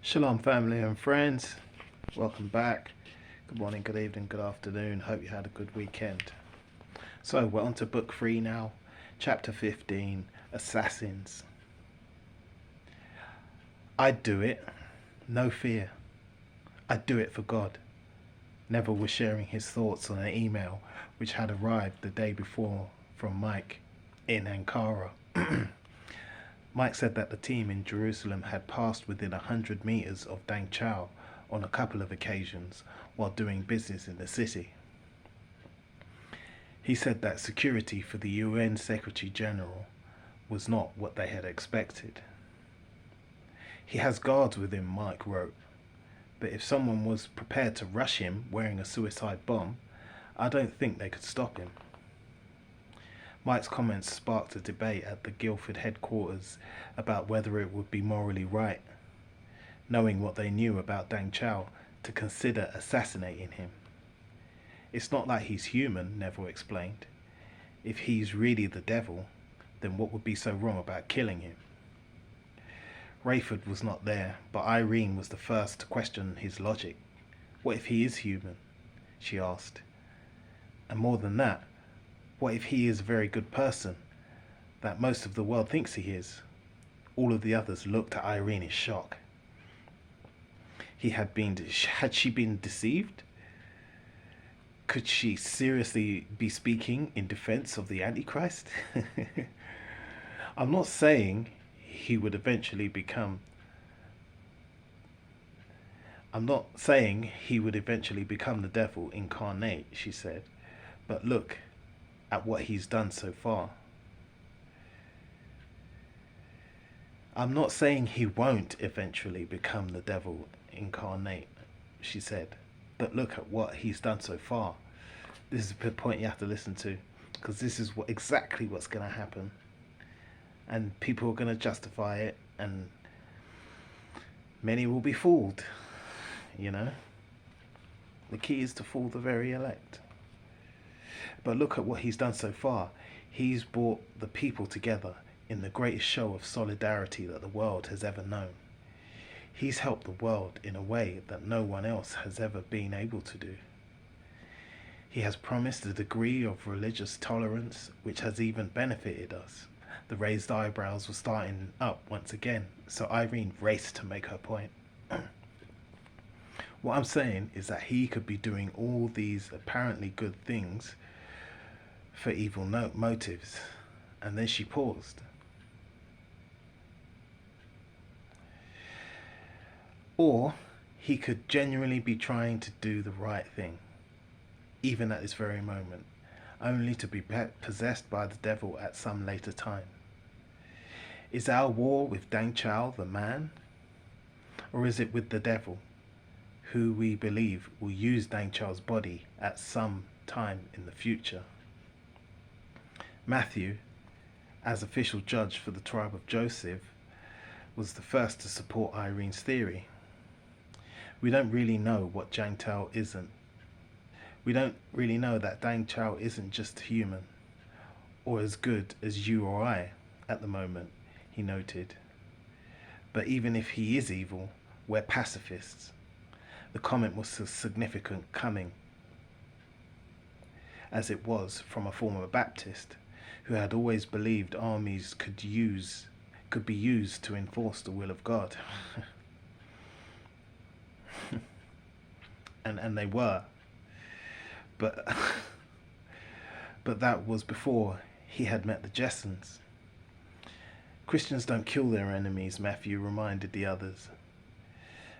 Shalom, family and friends. Welcome back. Good morning, good evening, good afternoon. Hope you had a good weekend. So, we're on to book 3 now, chapter 15 Assassins. I'd do it, no fear. I'd do it for God. Neville was sharing his thoughts on an email which had arrived the day before from Mike in Ankara. Mike said that the team in Jerusalem had passed within 100 meters of Dang Chao on a couple of occasions while doing business in the city. He said that security for the UN Secretary General was not what they had expected. He has guards with him, Mike wrote, but if someone was prepared to rush him wearing a suicide bomb, I don't think they could stop him. Mike's comments sparked a debate at the Guildford headquarters about whether it would be morally right, knowing what they knew about Dang Chao, to consider assassinating him. It's not like he's human, Neville explained. If he's really the devil, then what would be so wrong about killing him? Rayford was not there, but Irene was the first to question his logic. What if he is human? She asked. And more than that, what if he is a very good person, that most of the world thinks he is? All of the others looked at Irene in shock. Had she been deceived? Could she seriously be speaking in defense of the Antichrist? I'm not saying he would eventually become the devil incarnate, she said, but look at what he's done so far. I'm not saying he won't eventually become the devil incarnate, she said, but look at what he's done so far. This is the point you have to listen to, because this is exactly what's going to happen, and people are going to justify it, and many will be fooled. The key is to fool the very elect. But look at what he's done so far. He's brought the people together in the greatest show of solidarity that the world has ever known. He's helped the world in a way that no one else has ever been able to do. He has promised a degree of religious tolerance which has even benefited us. The raised eyebrows were starting up once again, so Irene raced to make her point. What I'm saying is that he could be doing all these apparently good things for evil motives. And then she paused. Or he could genuinely be trying to do the right thing, even at this very moment, only to be possessed by the devil at some later time. Is our war with Dang Chao the man? Or is it with the devil, who we believe will use Dang Chao's body at some time in the future? Matthew, as official judge for the tribe of Joseph, was the first to support Irene's theory. We don't really know what Dang Chao isn't. We don't really know that Dang Chao isn't just human, or as good as you or I at the moment, he noted. But even if he is evil, we're pacifists. The comment was so significant coming, as it was from a former Baptist, who had always believed armies could be used to enforce the will of God. and they were. But that was before he had met the Jessens. Christians don't kill their enemies, Matthew reminded the others.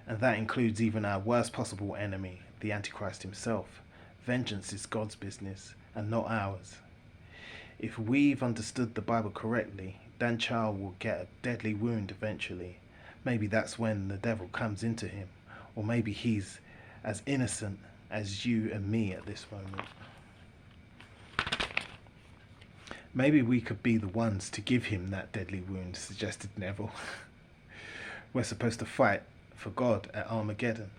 And that includes even our worst possible enemy, the Antichrist himself. Vengeance is God's business and not ours. If we've understood the Bible correctly, Dang Chao will get a deadly wound eventually. Maybe that's when the devil comes into him. Or maybe he's as innocent as you and me at this moment. Maybe we could be the ones to give him that deadly wound, suggested Neville. We're supposed to fight for God at Armageddon.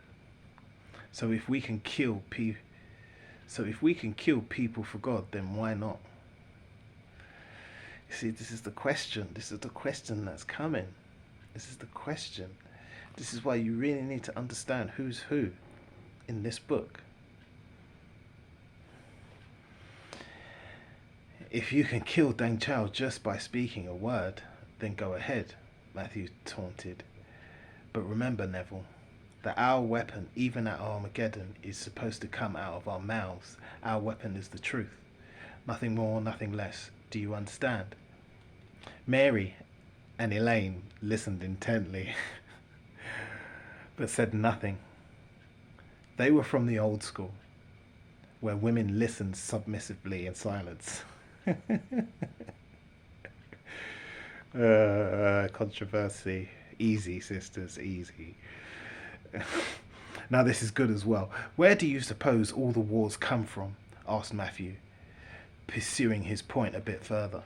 So if we can kill people for God, then why not? You see, this is the question. This is the question that's coming. This is the question. This is why you really need to understand who's who in this book. If you can kill Deng Chao just by speaking a word, then go ahead, Matthew taunted. But remember, Neville, that our weapon, even at Armageddon, is supposed to come out of our mouths. Our weapon is the truth. Nothing more, nothing less. Do you understand? Mary and Elaine listened intently, but said nothing. They were from the old school, where women listened submissively in silence. Controversy. Easy, sisters, easy. Now this is good as well. Where do you suppose all the wars come from? Asked Matthew, pursuing his point a bit further.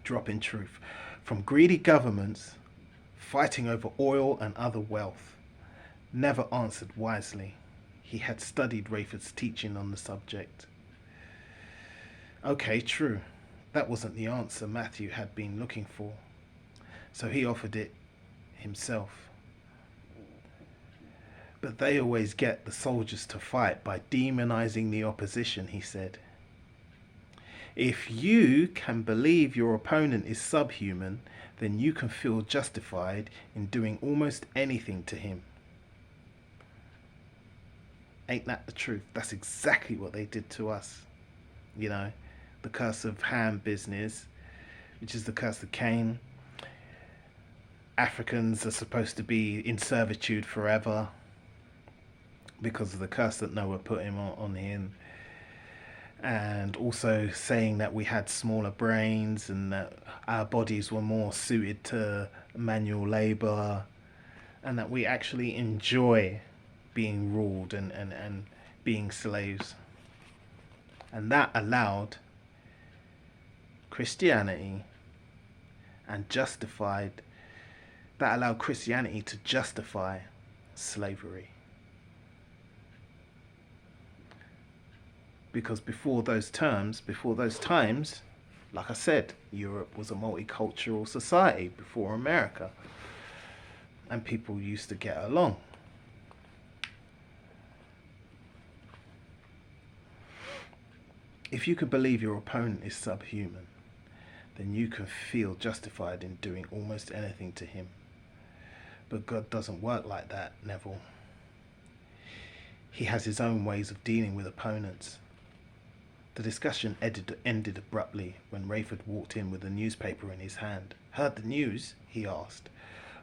Drop in truth. From greedy governments fighting over oil and other wealth. Never answered wisely. He had studied Rayford's teaching on the subject. Okay, true. That wasn't the answer Matthew had been looking for. So he offered it himself. But they always get the soldiers to fight by demonizing the opposition, he said. If you can believe your opponent is subhuman, then you can feel justified in doing almost anything to him. Ain't that the truth? That's exactly what they did to us. You know, the curse of Ham business, which is the curse of Cain. Africans are supposed to be in servitude forever because of the curse that Noah put him on him. And also saying that we had smaller brains and that our bodies were more suited to manual labor, and that we actually enjoy being ruled and being slaves. And that allowed Christianity to justify slavery. Because before those times, like I said, Europe was a multicultural society before America, and people used to get along. If you can believe your opponent is subhuman, then you can feel justified in doing almost anything to him. But God doesn't work like that, Neville. He has his own ways of dealing with opponents. The discussion ended abruptly when Rayford walked in with a newspaper in his hand. Heard the news? He asked.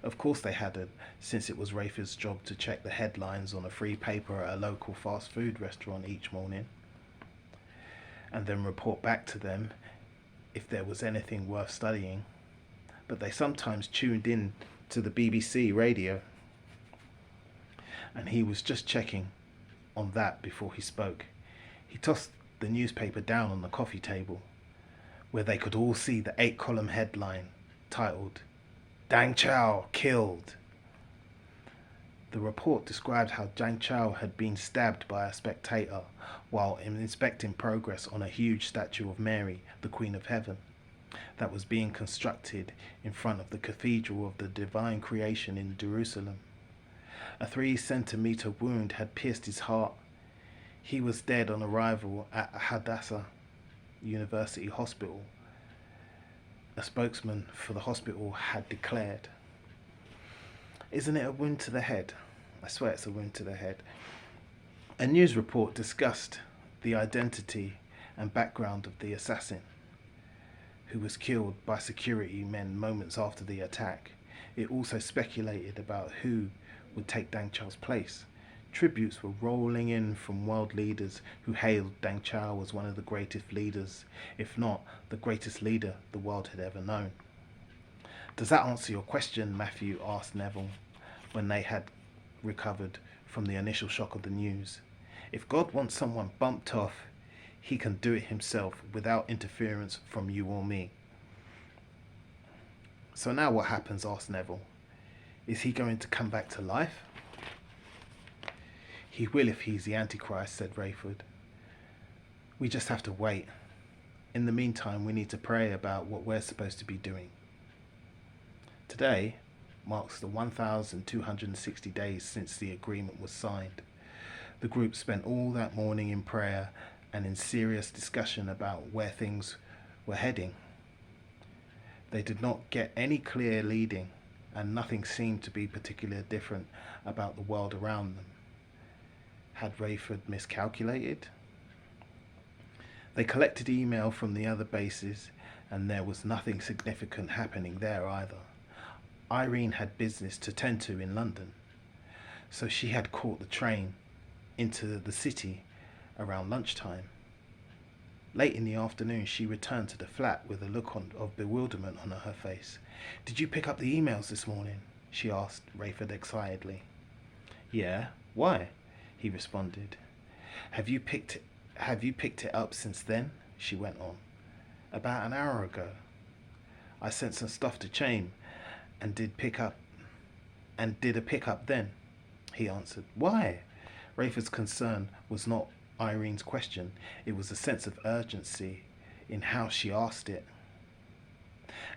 Of course they hadn't, since it was Rayford's job to check the headlines on a free paper at a local fast food restaurant each morning, and then report back to them if there was anything worth studying. But they sometimes tuned in to the BBC radio, and he was just checking on that before he spoke. He tossed the newspaper down on the coffee table, where they could all see the 8-column headline titled, "Deng Chao Killed." The report described how Deng Chao had been stabbed by a spectator while inspecting progress on a huge statue of Mary, the Queen of Heaven, that was being constructed in front of the Cathedral of the Divine Creation in Jerusalem. A 3-centimeter wound had pierced his heart. He was dead on arrival at Hadassah University Hospital, a spokesman for the hospital had declared. Isn't it a wound to the head? I swear it's a wound to the head. A news report discussed the identity and background of the assassin, who was killed by security men moments after the attack. It also speculated about who would take Deng Chao's place. Tributes were rolling in from world leaders who hailed Deng Chao as one of the greatest leaders, if not the greatest leader the world had ever known. Does that answer your question? Matthew asked Neville when they had recovered from the initial shock of the news. If God wants someone bumped off, he can do it himself without interference from you or me. So now what happens? Asked Neville. Is he going to come back to life? He will if he's the Antichrist, said Rayford. We just have to wait. In the meantime, we need to pray about what we're supposed to be doing. Today, marks the 1,260 days since the agreement was signed. The group spent all that morning in prayer and in serious discussion about where things were heading. They did not get any clear leading, and nothing seemed to be particularly different about the world around them. Had Rayford miscalculated? They collected email from the other bases, and there was nothing significant happening there either. Irene had business to tend to in London, so she had caught the train into the city around lunchtime. Late in the afternoon, she returned to the flat with a look of bewilderment on her face. "Did you pick up the emails this morning?" she asked Rayford excitedly. "Yeah, why?" he responded. Have you picked it up since then?" she went on. "About an hour ago. I sent some stuff to Chaim and did a pickup then," he answered. "Why?" Rayford's concern was not Irene's question, it was a sense of urgency in how she asked it.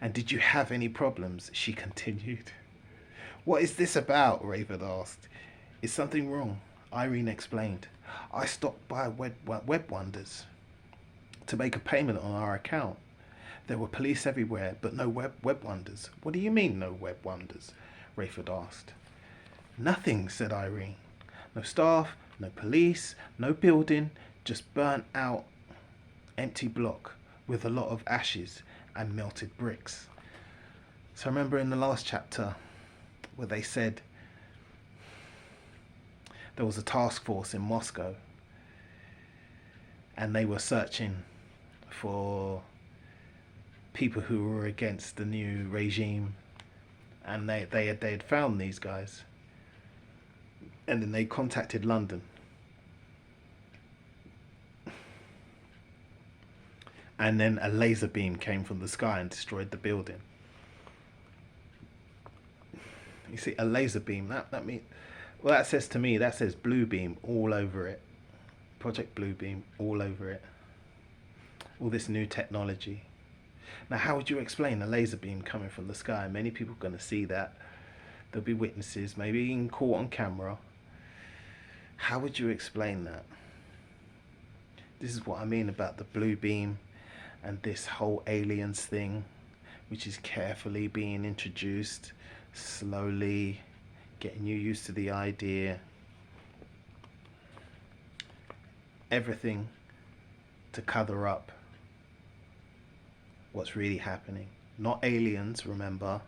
"And did you have any problems?" she continued. "What is this about?" Rayford asked. "Is something wrong?" Irene explained. "I stopped by Web Wonders to make a payment on our account. There were police everywhere, but no Web Wonders." "What do you mean, no Web Wonders?" Rayford asked. "Nothing," said Irene. "No staff, no police, no building, just burnt out empty block with a lot of ashes and melted bricks." So remember in the last chapter where they said there was a task force in Moscow and they were searching for people who were against the new regime, and they had found these guys, and then they contacted London, and then a laser beam came from the sky and destroyed the building. You see, a laser beam, that means, well, that says to me, that says blue beam all over it. Project Blue Beam all over it. All this new technology. Now, how would you explain a laser beam coming from the sky? Many people are going to see that. There'll be witnesses, maybe in caught on camera. How would you explain that? This is what I mean about the blue beam and this whole aliens thing, which is carefully being introduced, slowly getting you used to the idea. Everything to cover up what's really happening. Not aliens, remember.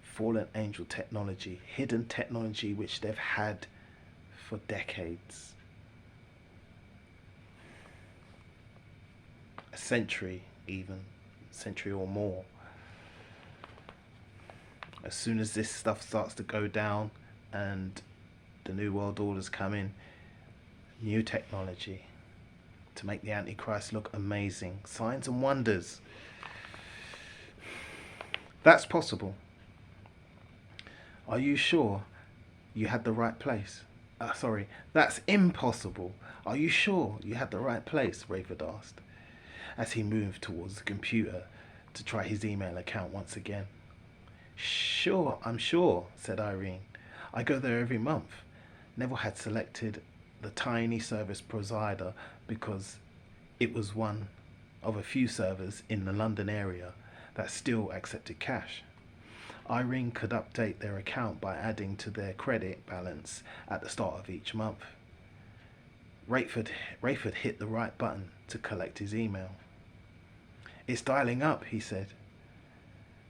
Fallen angel technology, hidden technology which they've had for decades. A century even, century or more. As soon as this stuff starts to go down and the New World Order's come in, new technology to make the Antichrist look amazing. Signs and wonders. That's possible. Are you sure you had the right place? Sorry, that's impossible. Are you sure you had the right place? Rayford asked, as he moved towards the computer to try his email account once again. "Sure, I'm sure," said Irene. "I go there every month." Neville had selected the tiny service provider because it was one of a few servers in the London area that still accepted cash. Irene could update their account by adding to their credit balance at the start of each month. Rayford hit the right button to collect his email. "It's dialing up," he said,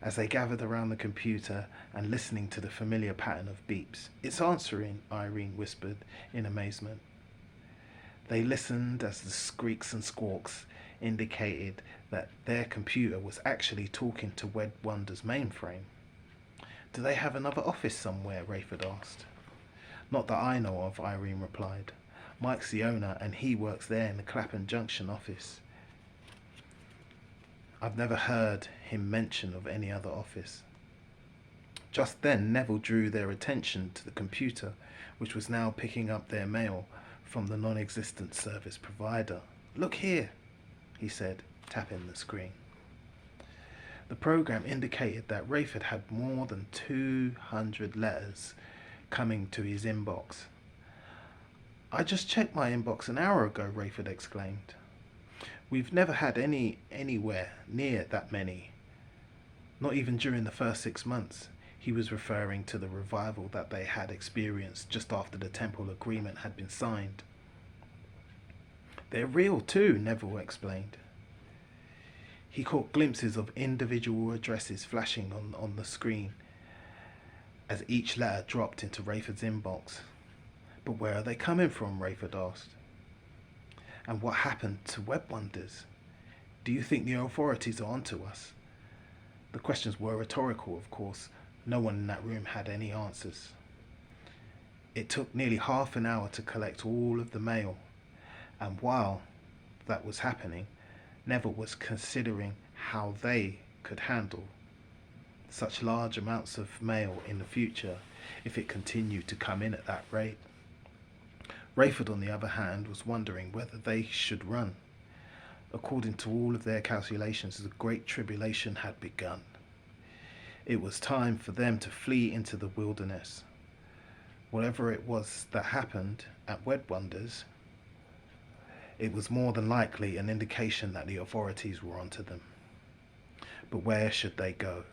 as they gathered around the computer and listening to the familiar pattern of beeps. "It's answering," Irene whispered in amazement. They listened as the squeaks and squawks indicated that their computer was actually talking to Web Wonder's mainframe. "Do they have another office somewhere?" Rayford asked. "Not that I know of," Irene replied. "Mike's the owner and he works there in the Clapham Junction office. I've never heard him mention of any other office." Just then Neville drew their attention to the computer, which was now picking up their mail from the non-existent service provider. "Look here," he said, tapping the screen. The program indicated that Rayford had more than 200 letters coming to his inbox. "I just checked my inbox an hour ago," Rayford exclaimed. "We've never had any anywhere near that many. Not even during the first 6 months." He was referring to the revival that they had experienced just after the temple agreement had been signed. "They're real too," Neville explained. He caught glimpses of individual addresses flashing on the screen as each letter dropped into Rayford's inbox. "But where are they coming from?" Rayford asked. "And what happened to Web Wonders? Do you think the authorities are onto us?" The questions were rhetorical, of course. No one in that room had any answers. It took nearly half an hour to collect all of the mail, and while that was happening, Neville was considering how they could handle such large amounts of mail in the future if it continued to come in at that rate. Rayford, on the other hand, was wondering whether they should run. According to all of their calculations, the Great Tribulation had begun. It was time for them to flee into the wilderness. Whatever it was that happened at Wed Wonders, it was more than likely an indication that the authorities were onto them. But where should they go?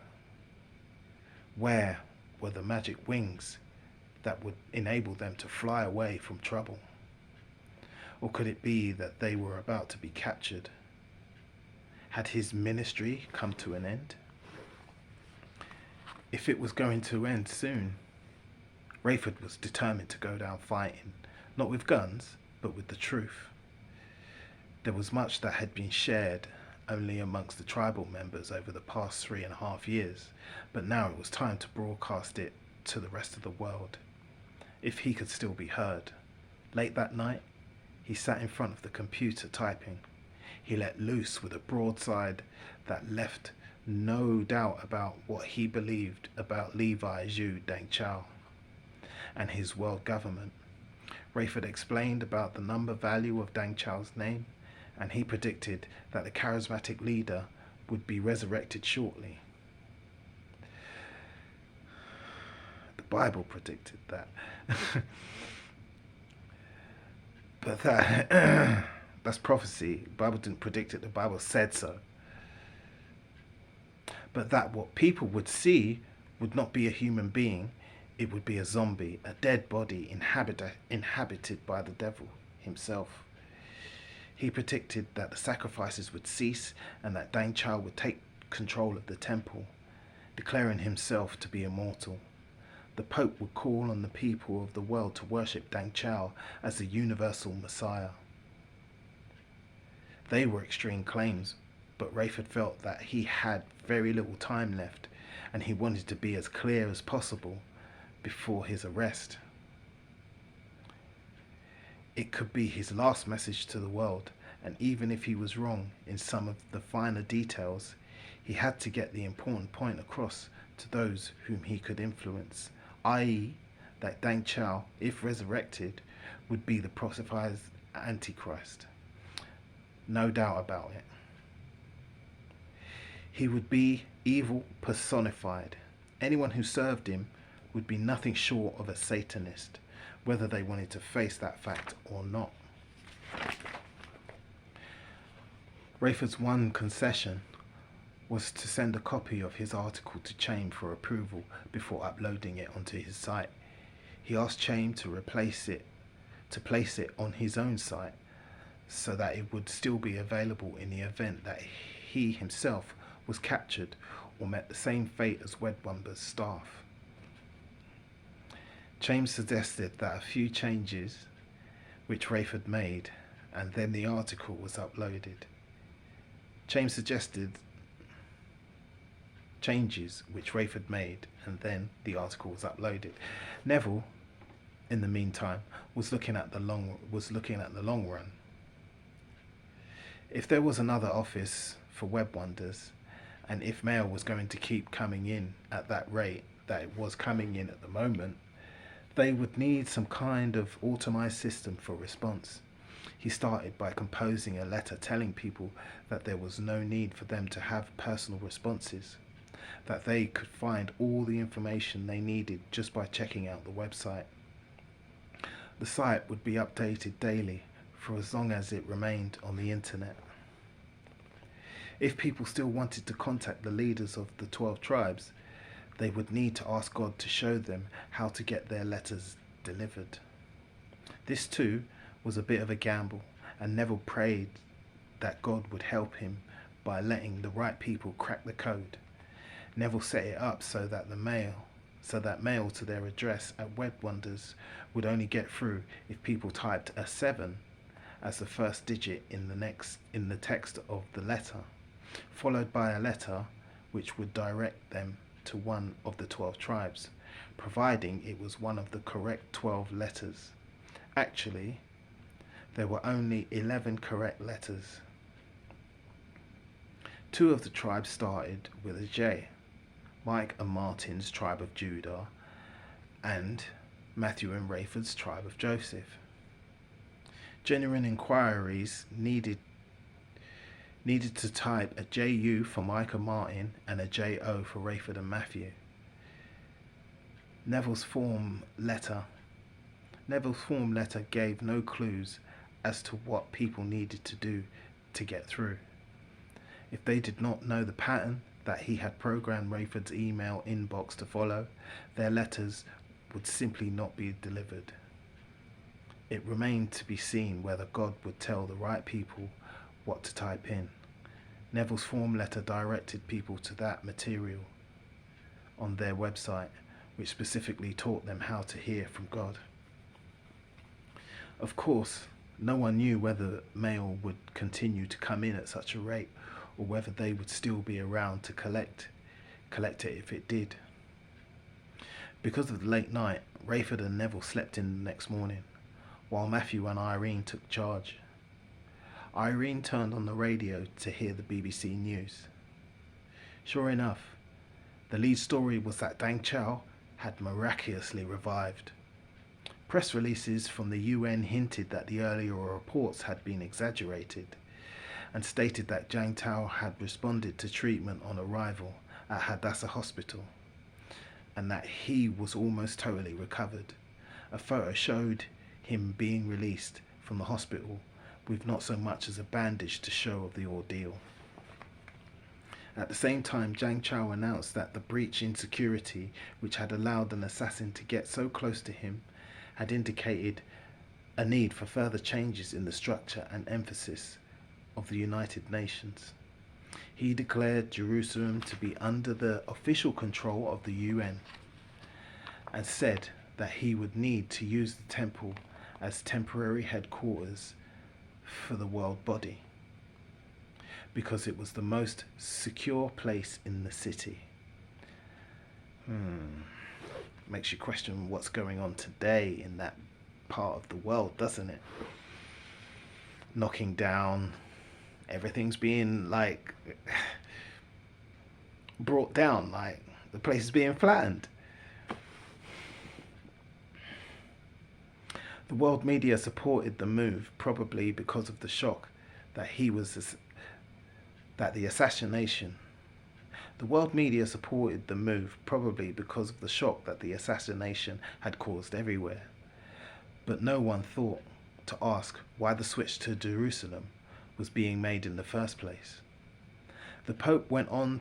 Where were the magic wings that would enable them to fly away from trouble? Or could it be that they were about to be captured? Had his ministry come to an end? If it was going to end soon, Rayford was determined to go down fighting, not with guns, but with the truth. There was much that had been shared only amongst the tribal members over the past 3.5 years, but now it was time to broadcast it to the rest of the world, if he could still be heard. Late that night, he sat in front of the computer typing. He let loose with a broadside that left no doubt about what he believed about Levi Zhu Dengchao and his world government. Rayford explained about the number value of Dengchao's name, and he predicted that the charismatic leader would be resurrected shortly. The Bible predicted that. But that's prophecy. The Bible didn't predict it, the Bible said so. But that what people would see would not be a human being, it would be a zombie, a dead body inhabited by the devil himself. He predicted that the sacrifices would cease and that Dengchao would take control of the temple, declaring himself to be immortal. The Pope would call on the people of the world to worship Dengchao as the universal Messiah. They were extreme claims, but Rayford felt that he had very little time left, and he wanted to be as clear as possible before his arrest. It could be his last message to the world, and even if he was wrong in some of the finer details, he had to get the important point across to those whom he could influence, i.e. that Dengchao, if resurrected, would be the prophesied Antichrist. No doubt about it. He would be evil personified. Anyone who served him would be nothing short of a Satanist, whether they wanted to face that fact or not. Rayford's one concession was to send a copy of his article to Chaim for approval before uploading it onto his site. He asked Chaim to place it on his own site so that it would still be available in the event that he himself was captured or met the same fate as Wedwumber's staff. Chaim suggested that a few changes which Rayford made, and then the article was uploaded. Chaim suggested changes which Rayford made, and then the article was uploaded. Neville, in the meantime, was looking at the long run. If there was another office for Web Wonders, and if mail was going to keep coming in at that rate that it was coming in at the moment, they would need some kind of automized system for response. He started by composing a letter telling people that there was no need for them to have personal responses, that they could find all the information they needed just by checking out the website. The site would be updated daily for as long as it remained on the internet. If people still wanted to contact the leaders of the 12 tribes, they would need to ask God to show them how to get their letters delivered. This too was a bit of a gamble, and Neville prayed that God would help him by letting the right people crack the code. Neville set it up so that mail to their address at Web Wonders would only get through if people typed a 7 as the first digit in the text of the letter, followed by a letter which would direct them to one of the 12 tribes, providing it was one of the correct 12 letters. Actually, there were only 11 correct letters. 2 of the tribes started with a J: Mike and Martin's tribe of Judah, and Matthew and Rayford's tribe of Joseph. Genuine inquiries needed to type a JU for Mike and Martin and a JO for Rayford and Matthew. Neville's form letter gave no clues as to what people needed to do to get through. If they did not know the pattern that he had programmed Rayford's email inbox to follow, their letters would simply not be delivered. It remained to be seen whether God would tell the right people what to type in. Neville's form letter directed people to that material on their website, which specifically taught them how to hear from God. Of course, no one knew whether mail would continue to come in at such a rate, or whether they would still be around to collect it if it did. Because of the late night, Rayford and Neville slept in the next morning, while Matthew and Irene took charge. Irene turned on the radio to hear the BBC News. Sure enough, the lead story was that Deng Chao had miraculously revived. Press releases from the UN hinted that the earlier reports had been exaggerated, and stated that Deng Chao had responded to treatment on arrival at Hadassah Hospital, and that he was almost totally recovered. A photo showed him being released from the hospital with not so much as a bandage to show of the ordeal. At the same time, Deng Chao announced that the breach in security, which had allowed an assassin to get so close to him, had indicated a need for further changes in the structure and emphasis of the United Nations. He declared Jerusalem to be under the official control of the UN, and said that he would need to use the temple as temporary headquarters for the world body, because it was the most secure place in the city. Makes you question what's going on today in that part of the world, doesn't it? Knocking down, everything's being like brought down, like the place is being flattened. The world media supported the move, probably because of the shock that the assassination had caused everywhere. But no one thought to ask why the switch to Jerusalem was being made in the first place. The Pope went on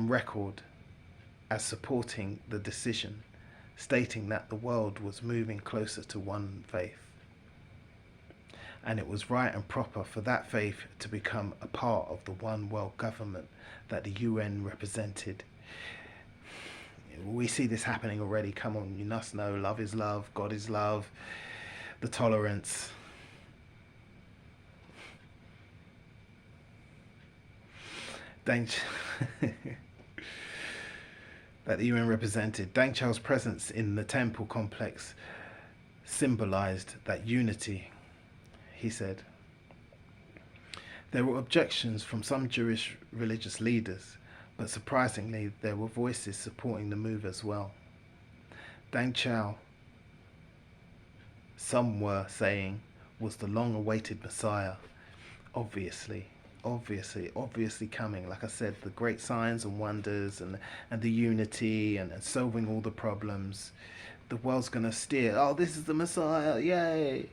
record as supporting the decision, stating that the world was moving closer to one faith, and it was right and proper for that faith to become a part of the one world government that the UN represented. We see this happening already. Come on, you must know, love is love, God is love, the tolerance. That the UN represented. Deng Chao's presence in the temple complex symbolized that unity, he said. There were objections from some Jewish religious leaders, but surprisingly there were voices supporting the move as well. Deng Chao some were saying was the long-awaited Messiah. Obviously, obviously coming. Like I said, the great signs and wonders and the unity and solving all the problems. The world's going to steer. Oh, this is the Messiah. Yay.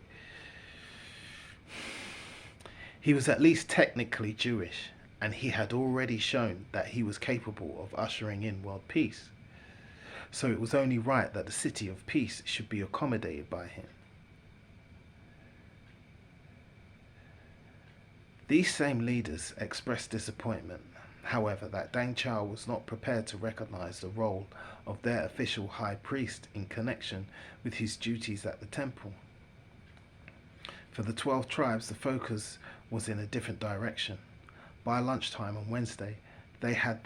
He was at least technically Jewish, and he had already shown that he was capable of ushering in world peace. So it was only right that the city of peace should be accommodated by him. These same leaders expressed disappointment, however, that Deng Chao was not prepared to recognize the role of their official high priest in connection with his duties at the temple. For the 12 tribes, the focus was in a different direction. By lunchtime on Wednesday, they and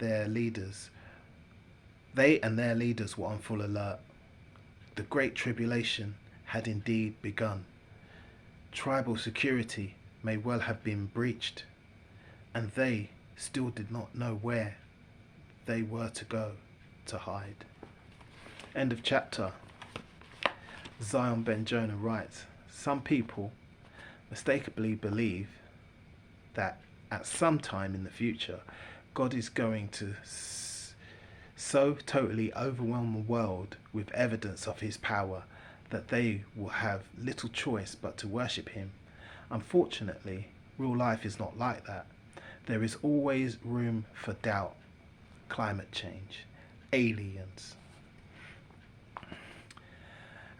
their leaders were on full alert. The Great Tribulation had indeed begun. Tribal security may well have been breached, and they still did not know where they were to go to hide. End of chapter. Zion Ben Jonah writes, some people mistakenly believe that at some time in the future, God is going to so totally overwhelm the world with evidence of his power that they will have little choice but to worship him. Unfortunately, real life is not like that. There is always room for doubt, climate change, aliens.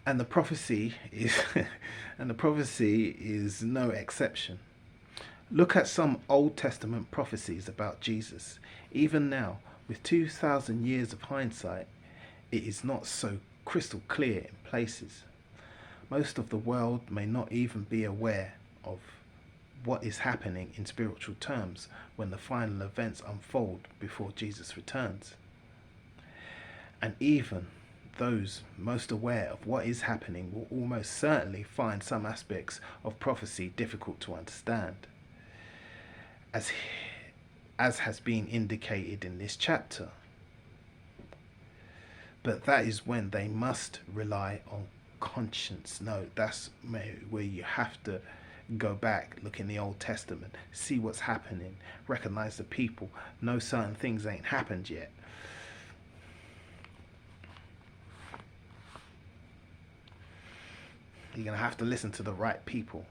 And the prophecy is no exception. Look at some Old Testament prophecies about Jesus. Even now, with 2,000 years of hindsight, it is not so crystal clear in places. Most of the world may not even be aware of what is happening in spiritual terms when the final events unfold before Jesus returns. And even those most aware of what is happening will almost certainly find some aspects of prophecy difficult to understand, as has been indicated in this chapter. But that is when they must rely on conscience. No, that's where you have to go back, look in the Old Testament, see what's happening, recognize the people, know certain things ain't happened yet. You're going to have to listen to the right people.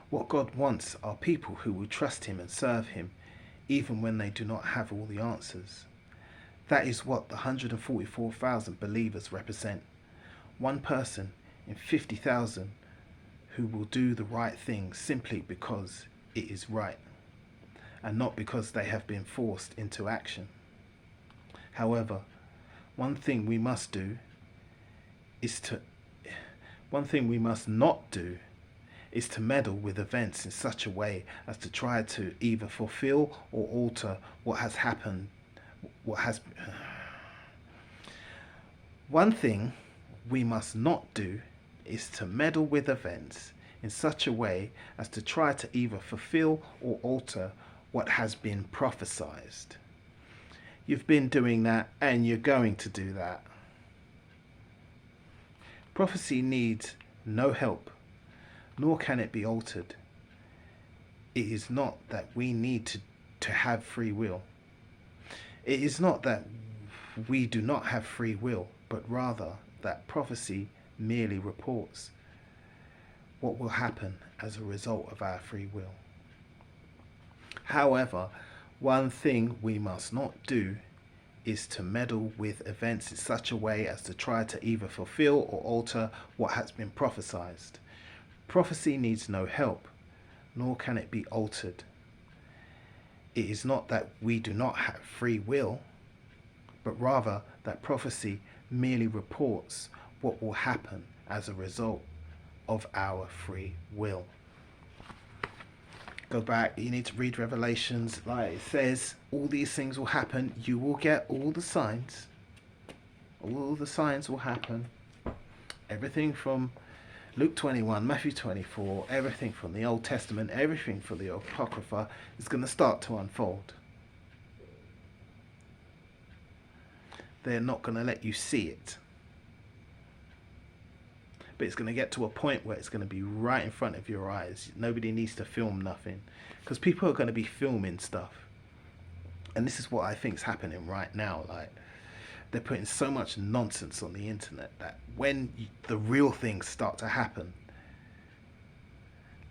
What God wants are people who will trust him and serve him, even when they do not have all the answers. That is what the 144,000 believers represent. One person in 50,000 who will do the right thing simply because it is right, and not because they have been forced into action. However, one thing we must not do is to meddle with events in such a way as to try to either fulfill or alter what has happened. One thing we must not do is to meddle with events in such a way as to try to either fulfill or alter what has been prophesied. You've been doing that and you're going to do that. Prophecy needs no help, nor can it be altered. It is not that we need to have free will. It is not that we do not have free will, but rather that prophecy merely reports what will happen as a result of our free will. However, one thing we must not do is to meddle with events in such a way as to try to either fulfill or alter what has been prophesied. Prophecy needs no help, nor can it be altered. It is not that we do not have free will, but rather that prophecy merely reports what will happen as a result of our free will. Go back, you need to read Revelations. Like it says, all these things will happen. You will get all the signs. All the signs will happen. Everything from Luke 21, Matthew 24, everything from the Old Testament, everything from the Apocrypha is going to start to unfold. They're not going to let you see it. but it's going to get to a point where it's going to be right in front of your eyes. Nobody needs to film nothing, because people are going to be filming stuff. And this is what I think is happening right now. Like, they're putting so much nonsense on the internet that when the real things start to happen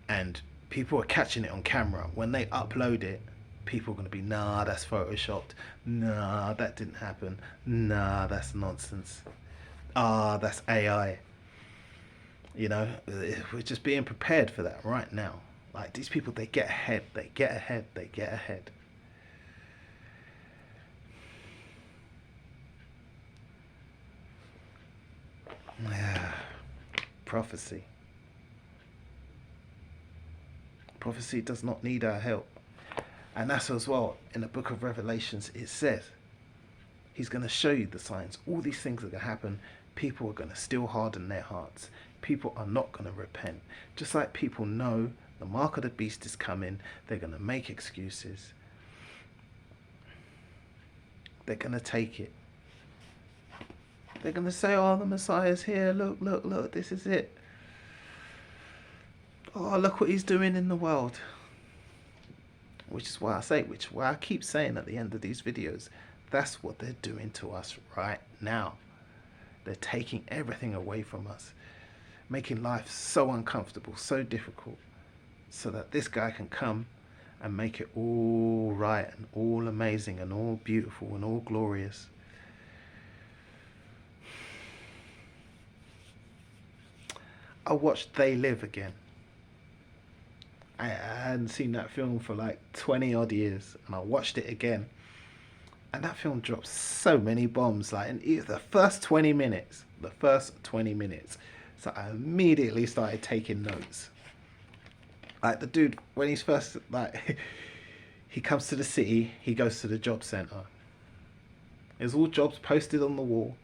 and people are catching it on camera, when they upload it, people are going to be, nah, that's photoshopped, nah, that didn't happen, nah, that's nonsense, ah, that's AI. You know, we're just being prepared for that right now. Like, these people, they get ahead, they get ahead, they get ahead. Yeah. Prophecy. Prophecy does not need our help. And that's as well, in the book of Revelations, it says, he's going to show you the signs. All these things are going to happen. People are going to still harden their hearts. People are not going to repent. Just like people know the mark of the beast is coming, they're going to make excuses. They're going to take it. They're going to say, oh, the Messiah's here. Look, look, look, this is it. Oh, look what he's doing in the world. Which is why I keep saying at the end of these videos, that's what they're doing to us right now. They're taking everything away from us, making life so uncomfortable, so difficult, so that this guy can come and make it all right and all amazing and all beautiful and all glorious. I watched They Live again. I hadn't seen that film for like 20 odd years, and I watched it again, and that film drops so many bombs. Like, in the first 20 minutes, so I immediately started taking notes. Like, the dude, when he's first, like, he comes to the city, he goes to the job centre. There's all jobs posted on the wall,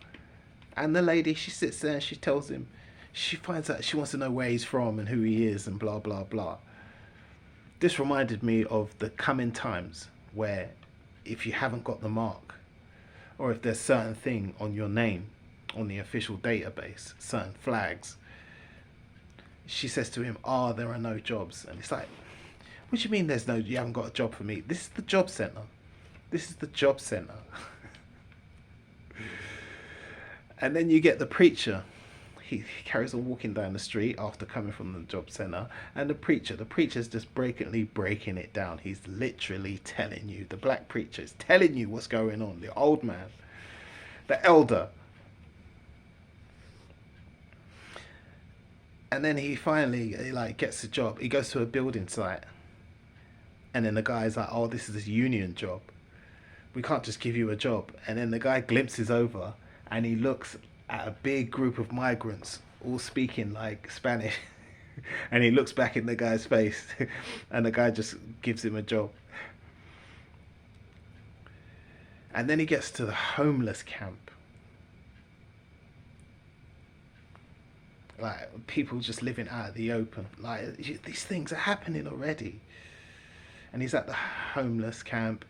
and the lady, she sits there and she tells him, she finds out, she wants to know where he's from and who he is and blah blah blah. This reminded me of the coming times where if you haven't got the mark, or if there's certain thing on your name on the official database, certain flags, she says to him, ah, there are no jobs. And it's like, what do you mean there's no, you haven't got a job for me? This is the job centre. This is the job centre. And then you get the preacher. He carries on walking down the street after coming from the job centre, and the preacher's just blatantly breaking it down. He's literally telling you, the black preacher is telling you what's going on, the old man, the elder. And then he finally gets a job. He goes to a building site, and then the guy's like, oh, this is a union job. We can't just give you a job. And then the guy glimpses over and he looks at a big group of migrants all speaking like Spanish. And he looks back in the guy's face and the guy just gives him a job. And then he gets to the homeless camp. Like, people just living out of the open. Like, these things are happening already. And he's at the homeless camp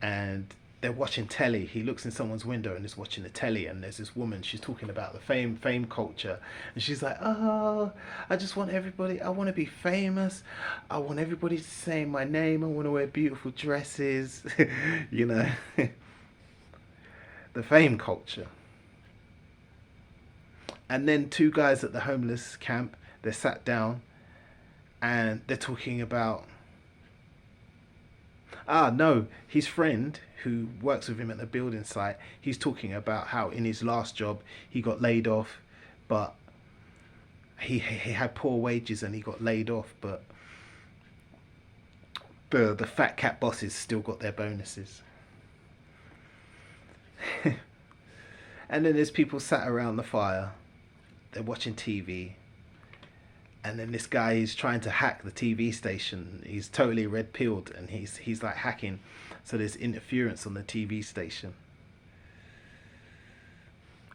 and they're watching telly. He looks in someone's window and is watching the telly, and there's this woman, she's talking about the fame culture, and she's like, oh, I just want everybody, I want to be famous, I want everybody to say my name, I want to wear beautiful dresses. You know. The fame culture. And then two guys at the homeless camp, they're sat down and they're talking about, his friend who works with him at the building site, he's talking about how in his last job he got laid off, but he had poor wages and he got laid off, but the fat cat bosses still got their bonuses. And then there's people sat around the fire, they're watching TV, and then this guy is trying to hack the TV station. He's totally red pilled and he's like hacking, so there's interference on the TV station.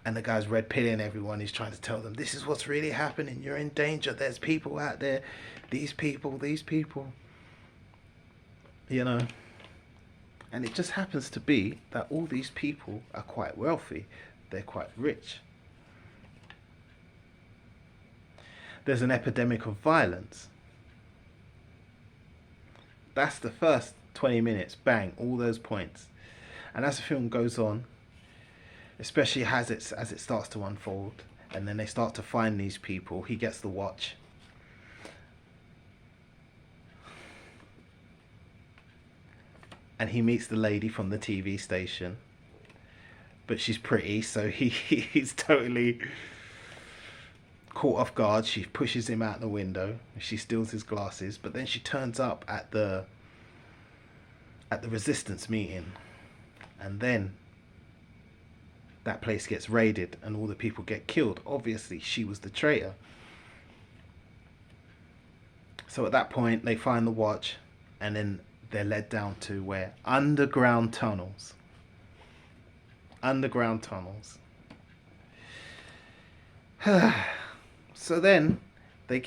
And the guy's red pilling everyone. He's trying to tell them, this is what's really happening. You're in danger. There's people out there. These people. You know. And it just happens to be that all these people are quite wealthy. They're quite rich. there's an epidemic of violence. That's the first 20 minutes, bang, all those points. And as the film goes on, especially as it starts to unfold, and then they start to find these people, he gets the watch. And he meets the lady from the TV station. But she's pretty, so he's totally caught off guard. She pushes him out the window. She steals his glasses, but then she turns up at the resistance meeting, and then that place gets raided and all the people get killed. Obviously, she was the traitor. So at that point, they find the watch, and then they're led down to where? Underground tunnels. Underground tunnels. So then they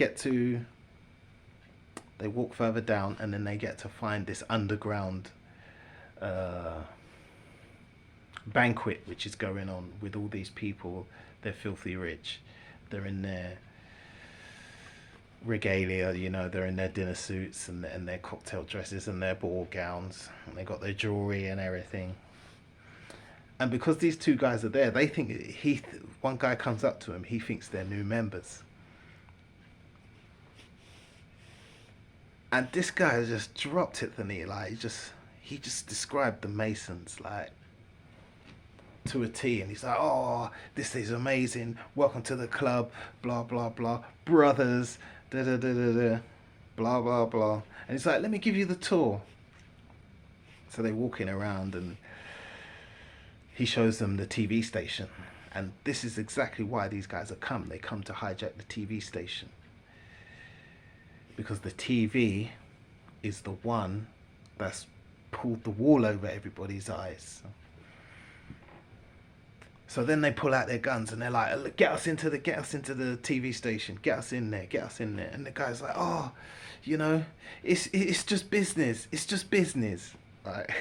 walk further down, and then they get to find this underground banquet which is going on with all these people. They're filthy rich. They're in their regalia, you know, they're in their dinner suits and their cocktail dresses and their ball gowns, and they got their jewelry and everything. And because these two guys are there, they think one guy comes up to him, he thinks they're new members. And this guy just dropped it to me, like he just described the Masons like to a T, and he's like, "Oh, this is amazing. Welcome to the club. Blah blah blah. Brothers. Da da da da da. Blah blah blah." And he's like, "Let me give you the tour." So they're walking around, and he shows them the TV station, and this is exactly why these guys have come. They come to hijack the TV station because the TV is the one that's pulled the wall over everybody's eyes. So then they pull out their guns and they're like, get us into the TV station, get us in there. And the guy's like, "Oh, you know, it's just business. It's just business." Like,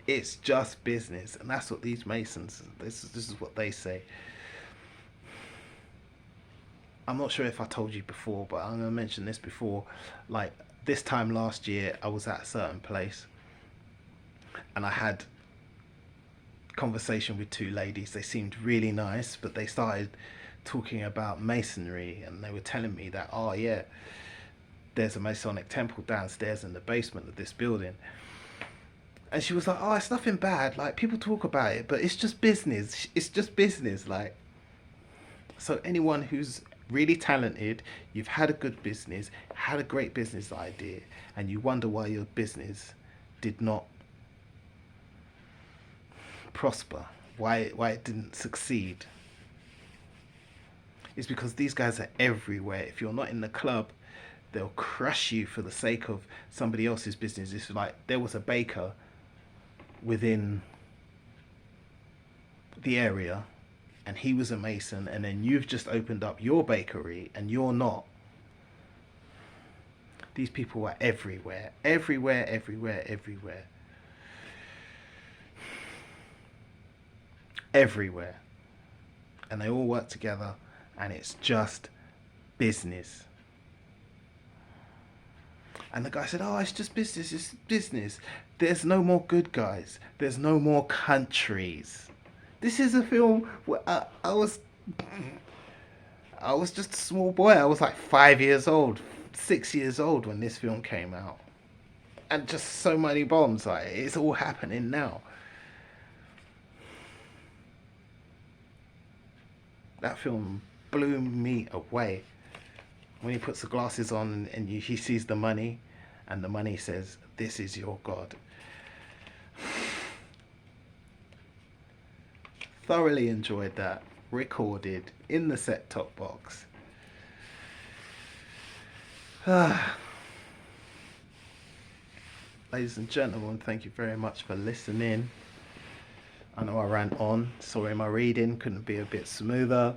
it's just business. And that's what these Masons, this is what they say. I'm not sure if I told you before, but I'm going to mention this before. Like, this time last year, I was at a certain place, and I had conversation with two ladies. They seemed really nice, but they started talking about masonry, and they were telling me that, oh yeah, there's a Masonic temple downstairs in the basement of this building. And she was like, "Oh, it's nothing bad, like people talk about it, but it's just business. It's just business." Like, so anyone who's really talented, you've had a good business, had a great business idea, and you wonder why your business did not prosper, why it didn't succeed, it's because these guys are everywhere. If you're not in the club, they'll crush you for the sake of somebody else's business. It's like there was a baker within the area, and he was a Mason, and then you've just opened up your bakery and you're not. These people are everywhere. Everywhere. And they all work together, and it's just business. And the guy said, "Oh, it's just business, it's business. There's no more good guys. There's no more countries." This is a film where I was just a small boy. I was like 5 years old, 6 years old when this film came out. And just so many bombs, like, it's all happening now. That film blew me away. When he puts the glasses on and he sees the money, and the money says, "This is your God." Thoroughly enjoyed that. Recorded in the set-top box. Ladies and gentlemen, thank you very much for listening. I know I ran on. Sorry, my reading couldn't be a bit smoother.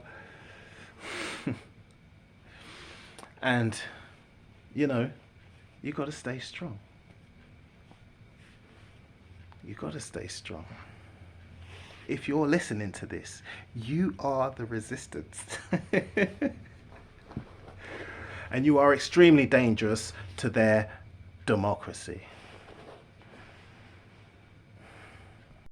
And, you know, you got to stay strong. You got to stay strong. If you're listening to this, you are the resistance. and you are extremely dangerous to their democracy.